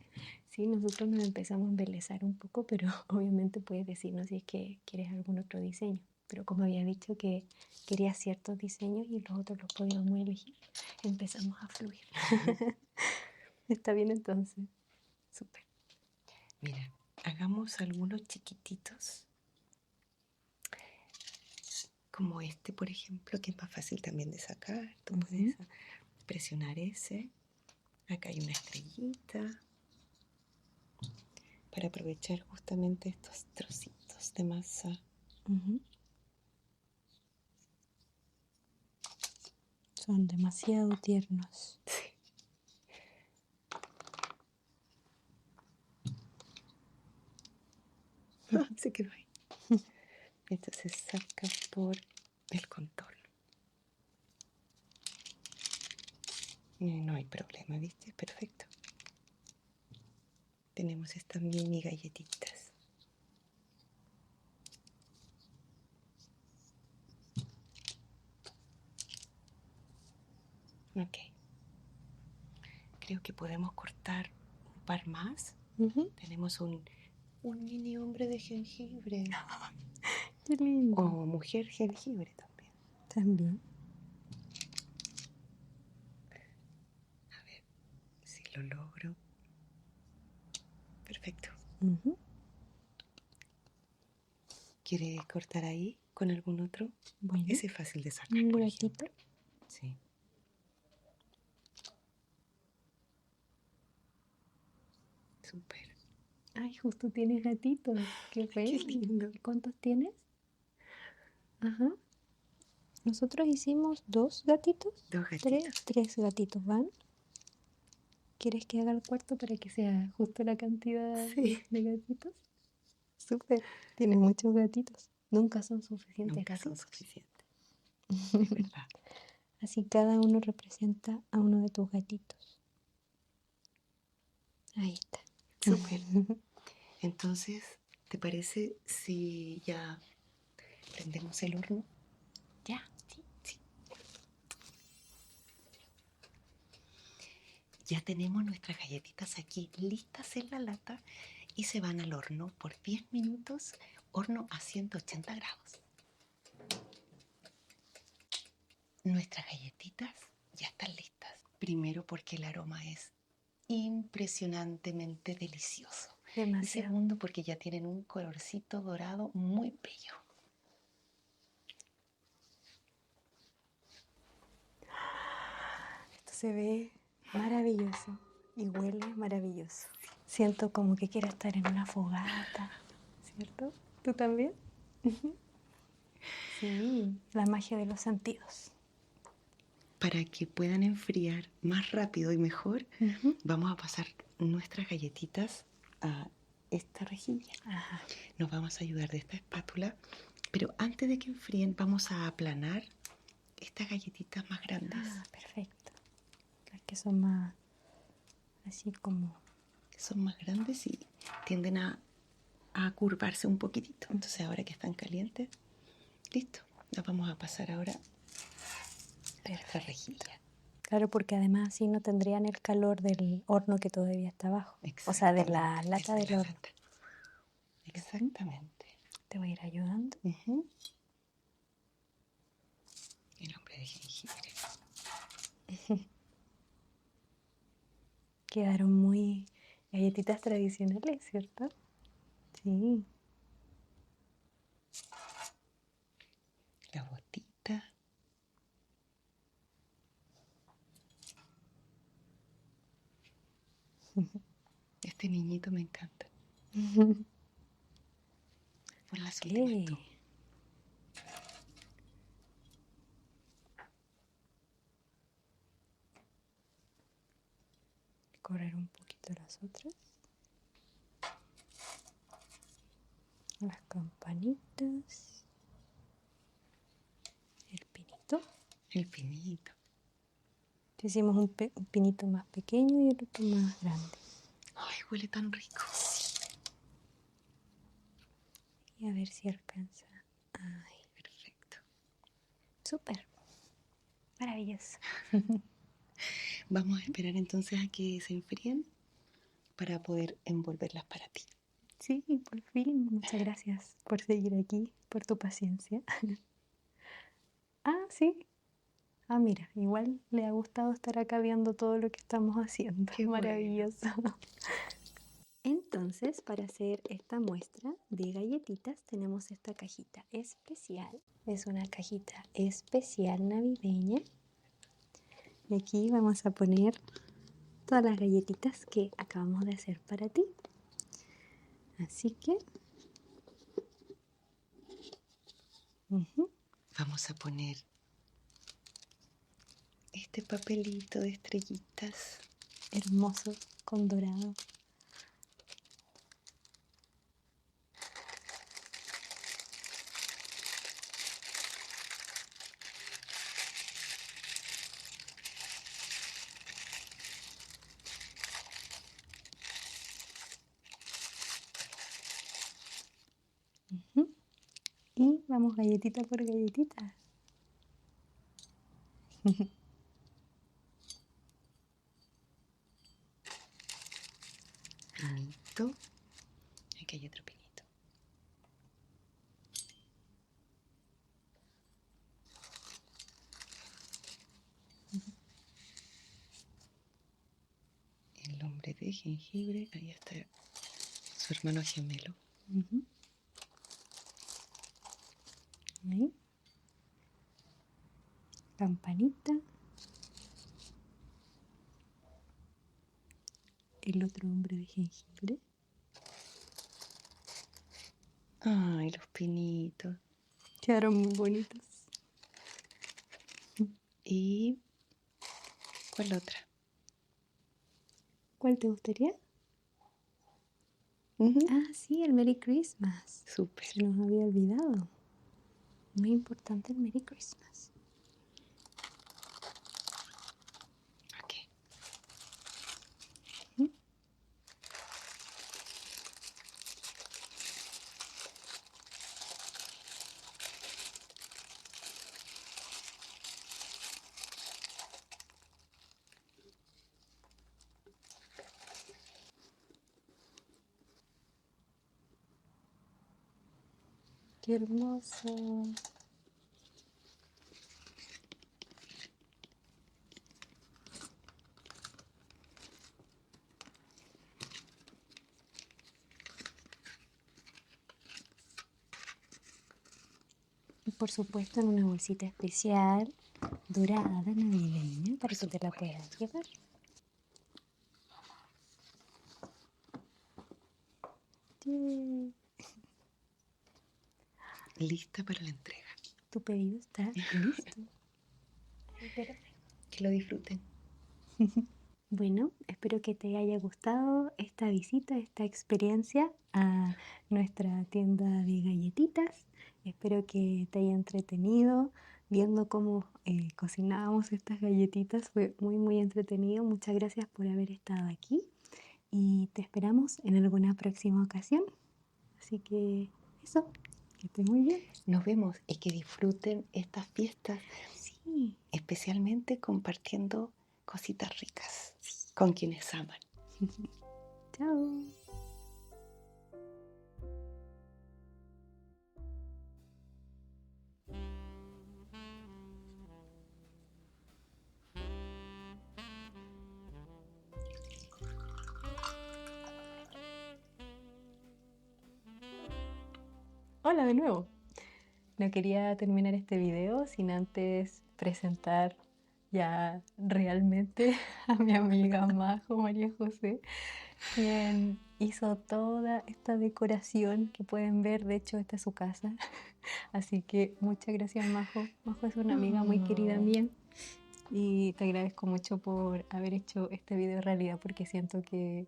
sí, nosotros nos empezamos a embelezar un poco, pero obviamente puedes decirnos si es que quieres algún otro diseño. Pero como había dicho que quería ciertos diseños y los otros los podíamos elegir, empezamos a fluir. Está bien entonces. Súper. Mira, hagamos algunos chiquititos, como este, por ejemplo, que es más fácil también de sacar. Tú puedes presionar ese. Acá hay una estrellita para aprovechar justamente estos trocitos de masa. Son demasiado tiernos. Sí. Se quedó ahí. Esto se saca por el contorno. Y no hay problema, ¿viste? Perfecto. Tenemos estas mini galletitas. Ok. Creo que podemos cortar un par más. Tenemos un mini hombre de jengibre. Qué lindo. O mujer jengibre también. También. A ver si lo logro. Perfecto. ¿Quiere cortar ahí con algún otro? Bueno. Ese es fácil de sacar, Un por gatito. ejemplo. Sí. Súper. Ay, justo tienes gatitos. Qué Qué bueno. lindo. ¿Cuántos tienes? Ajá. Nosotros hicimos 2 gatitos. 2 gatitos. 3 gatitos van. ¿Quieres que haga el cuarto para que sea justo la cantidad Sí. de gatitos? Súper. Tienes muchos gatitos. Nunca son suficientes Nunca gatitos. son suficientes. Es verdad. Así cada uno representa a uno de tus gatitos. Ahí está. Súper. Entonces, ¿te parece si ya prendemos el horno? Ya, sí. Sí. Ya tenemos nuestras galletitas aquí listas en la lata y se van al horno por 10 minutos, horno a 180 grados. Nuestras galletitas ya están listas. Primero porque el aroma es impresionantemente delicioso. Demasiado. Y segundo porque ya tienen un colorcito dorado muy bello. Esto se ve maravilloso y huele maravilloso. Siento como que quiero estar en una fogata, ¿cierto? ¿Tú también? Sí, la magia de los sentidos. Para que puedan enfriar más rápido y mejor, vamos a pasar nuestras galletitas a esta rejilla. Ajá. Nos vamos a ayudar de esta espátula, pero antes de que enfríen vamos a aplanar estas galletitas más grandes. Ah, perfecto. Las que son más así como... Son más grandes y tienden a curvarse un poquitito. Entonces ahora que están calientes, listo. Las vamos a pasar ahora a nuestra rejilla. Claro, porque además así no tendrían el calor del horno que todavía está abajo. O sea, de la lata del horno. Exactamente. Te voy a ir ayudando. El hombre de jengibre. Quedaron muy galletitas tradicionales, ¿cierto? Sí. La botita. Este niñito me encanta. Por las últimas tú. Correr un poquito las otras. Las campanitas. El pinito. El pinito. Hicimos un pinito más pequeño y el otro más grande. Ay, huele tan rico. Y a ver si alcanza. Ay, Perfecto. súper. Maravilloso. Vamos a esperar entonces a que se enfríen para poder envolverlas para ti. Sí, por fin. Muchas gracias por seguir aquí, por tu paciencia. Ah, sí. Ah, mira, igual le ha gustado estar acá viendo todo lo que estamos haciendo. Qué bueno. Maravilloso. Entonces, para hacer esta muestra de galletitas tenemos esta cajita especial. Es una cajita especial navideña. Y aquí vamos a poner todas las galletitas que acabamos de hacer para ti. Así que Vamos a poner este papelito de estrellitas. hermoso con dorado. Y vamos galletita por galletita. Pinito. Aquí hay otro pinito. El hombre de jengibre. Ahí está su hermano gemelo. Ahí. Campanita. El otro hombre de jengibre. Ay, los pinitos. Quedaron muy bonitos. ¿Y cuál otra? ¿Cuál te gustaría? Ujú. Ah, sí, el Merry Christmas. Súper. Se nos había olvidado. Muy importante el Merry Christmas. Ok. Qué hermoso. Y por supuesto en una bolsita especial, dorada, navideña, para que te la puedas llevar. Yay. Lista para la entrega. Tu pedido está listo. Que lo disfruten. Bueno, espero que te haya gustado esta visita, esta experiencia a nuestra tienda de galletitas. Espero que te haya entretenido viendo cómo cocinábamos estas galletitas. Fue muy, muy entretenido. Muchas gracias por haber estado aquí y te esperamos en alguna próxima ocasión. Así que eso, que estés muy bien. Nos vemos y que disfruten estas fiestas, Sí, especialmente compartiendo cositas ricas con quienes aman. chao. Hola de nuevo. No quería terminar este video sin antes presentar ya realmente a mi amiga Majo María José, quien hizo toda esta decoración que pueden ver. De hecho, esta es su casa. Así que muchas gracias, Majo. Majo es una amiga muy querida mía y te agradezco mucho por haber hecho este video realidad, porque siento que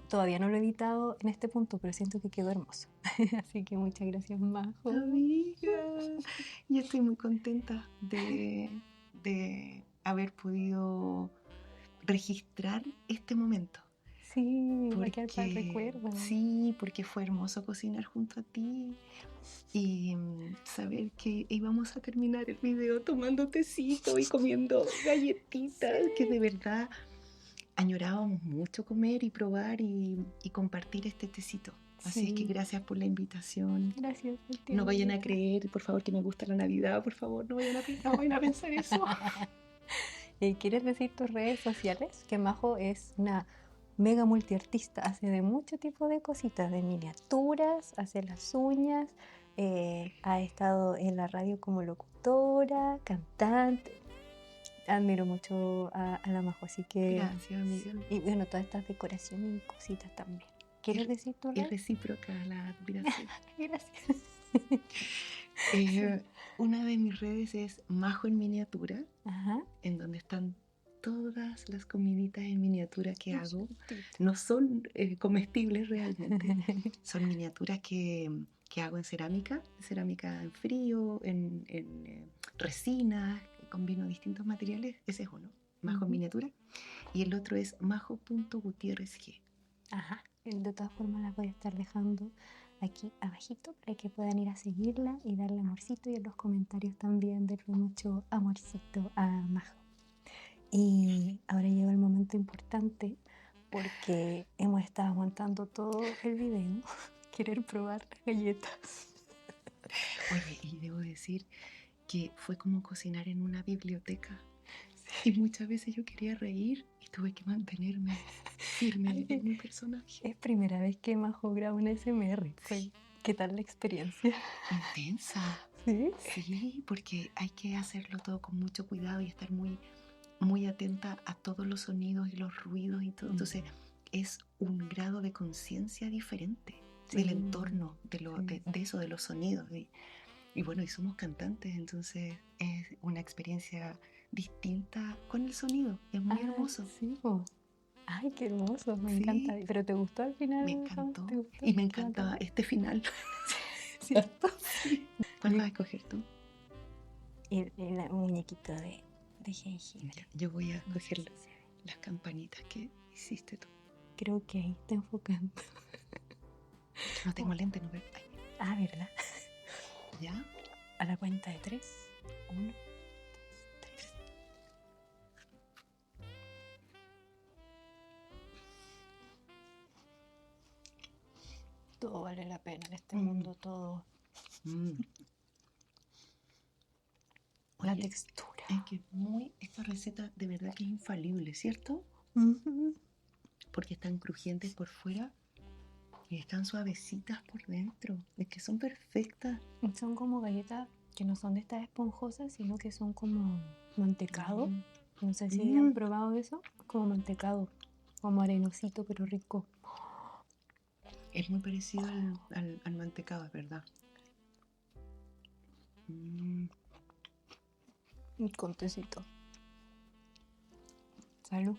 todavía no lo he editado en este punto, pero siento que quedó hermoso. Así que muchas gracias, Majo. Amiga, yo estoy muy contenta de haber podido registrar este momento. Sí, va a quedar para el porque recuerdo. sí, porque fue hermoso cocinar junto a ti y saber que íbamos a terminar el video tomando tecito y comiendo galletitas, que de verdad añorábamos mucho comer y probar y compartir este tecito. Así es que Sí, gracias por la invitación. gracias, No vayan a Santiago. creer, por favor, que me gusta la Navidad, por favor, no vayan a pensar eso. ¿Quieres decir tus redes sociales? Que Majo es una mega multiartista, hace de mucho tipo de cositas, de miniaturas, hace las uñas, ha estado en la radio como locutora, cantante. Admiro mucho a la Majo, así que... Gracias, amiga. Y bueno, todas estas decoraciones y cositas también. ¿Quieres Es, decir tu es red? recíproca la admiración. Gracias. Una de mis redes es Majo en miniatura, Ajá. en donde están todas las comiditas en miniatura que hago. Chiquitito. No son comestibles realmente, son miniaturas que hago en cerámica en frío, en resina, combino distintos materiales. Ese es uno, Majo en miniatura. Y el otro es majo.gutierrezg. Ajá. De todas formas las voy a estar dejando aquí abajito para que puedan ir a seguirla y darle amorcito, y en los comentarios también darle mucho amorcito a Majo. Y ahora llega el momento importante porque hemos estado aguantando todo el video querer probar las galletas. Oye, y debo decir que fue como cocinar en una biblioteca. Y muchas veces yo quería reír y tuve que mantenerme firme en mi personaje. Es primera vez que Majo graba un SMR. ¿Qué tal la experiencia? Intensa. ¿Sí? Sí, porque hay que hacerlo todo con mucho cuidado y estar muy, muy atenta a todos los sonidos y los ruidos y todo. Entonces es un grado de conciencia diferente del entorno, de eso, de los sonidos. Y bueno, y somos cantantes, entonces es una experiencia distinta con el sonido. Es muy hermoso. Sí, po. Ay, qué hermoso, me Sí, encanta. ¿Pero te gustó al final? me encantó. ¿Te gustó? Y me encanta este final. ¿Cierto? ¿Cuál vas a escoger tú? El muñequito de jengibre. Ya, yo voy a escoger las campanitas que hiciste tú. Creo que ahí está enfocando. No tengo lente, no veo. Ay, Ah, ¿verdad? ¿ya? A la cuenta de 3. 1, 2, 3. Todo vale la pena en este mundo, todo. Mm. La Oye, textura. es que esta receta de verdad que es infalible, ¿cierto? Porque están crujientes por fuera y están suavecitas por dentro. Es que son perfectas. Son como galletas que no son de estas esponjosas, sino que son como mantecado. No sé si han probado eso. Como mantecado, como arenosito, pero rico. Es muy parecido al mantecado, es verdad. Y con tecito. Salud.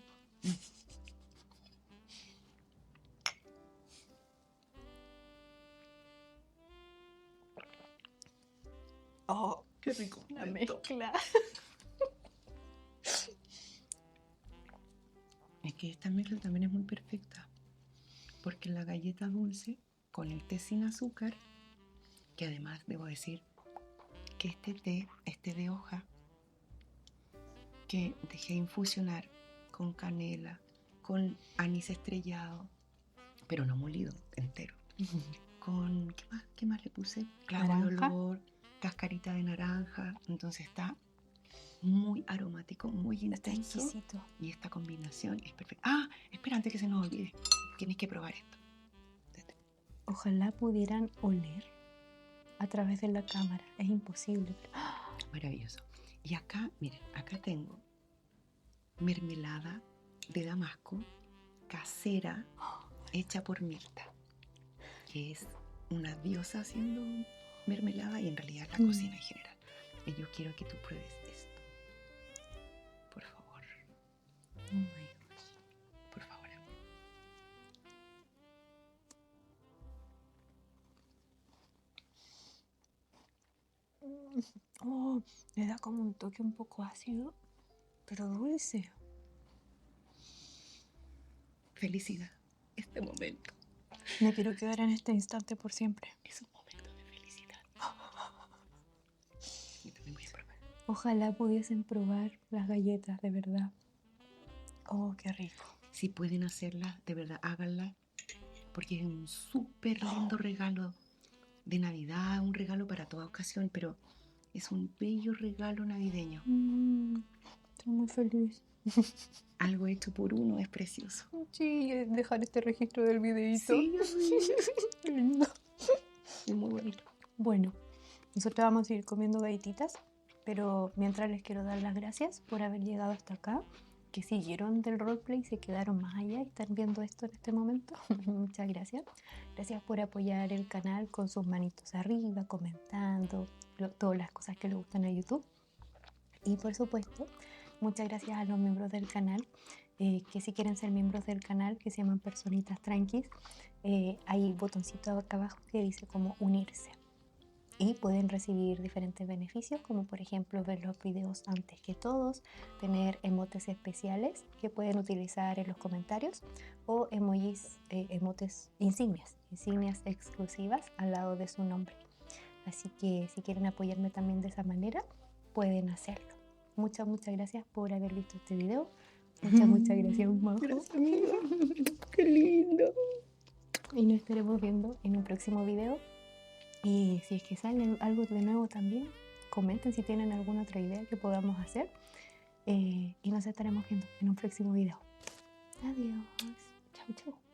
Oh, Qué rico. la mezcla. Es que esta mezcla también es muy perfecta. Porque la galleta dulce con el té sin azúcar, que además debo decir que este de hoja, que dejé infusionar con canela, con anís estrellado, pero no molido, entero. Con, ¿qué más le puse? Clavo de Naranja. olor, cascarita de naranja. Entonces está muy aromático, muy Está intenso. exquisito. Y esta combinación es perfecta. Ah, espera, antes que se nos olvide. Tienes que probar esto. Ojalá pudieran oler a través de la cámara. Es imposible. Maravilloso. Y acá, miren, acá tengo mermelada de damasco casera hecha por Mirta, que es una diosa haciendo mermelada y en realidad la cocina en general. Y yo quiero que tú pruebes esto. Por favor. Oh my gosh. Por favor, amigo. Oh, le da como un toque un poco ácido, pero dulce. Felicidad. este momento. Me quiero quedar en este instante por siempre. Es un momento de felicidad. Yo también voy a probar. Ojalá pudiesen probar las galletas, de verdad. Oh, qué rico. Si pueden hacerlas, de verdad, háganlas, porque es un súper lindo regalo de Navidad, un regalo para toda ocasión, pero es un bello regalo navideño. Estoy muy feliz. Algo hecho por uno es precioso. Sí, dejar este registro del videito. Sí, Qué lindo. es muy bonito. Bueno, nosotros vamos a ir comiendo galletitas, pero mientras les quiero dar las gracias por haber llegado hasta acá, que siguieron del roleplay y se quedaron más allá y están viendo esto en este momento. Muchas gracias. Gracias por apoyar el canal con sus manitos arriba, comentando todas las cosas que les gustan a YouTube. Y por supuesto, muchas gracias a los miembros del canal, que si quieren ser miembros del canal, que se llaman Personitas Tranquis, hay botoncito acá abajo que dice como unirse. Y pueden recibir diferentes beneficios, como por ejemplo ver los videos antes que todos, tener emotes especiales que pueden utilizar en los comentarios o emojis, emotes, insignias exclusivas al lado de su nombre. Así que si quieren apoyarme también de esa manera, pueden hacerlo. Muchas gracias por haber visto este video. Muchas gracias, Majo. Gracias, amiga. Qué lindo. Y nos estaremos viendo en un próximo video. Y si es que sale algo de nuevo también, comenten si tienen alguna otra idea que podamos hacer. Y nos estaremos viendo en un próximo video. Adiós. Chau, chau.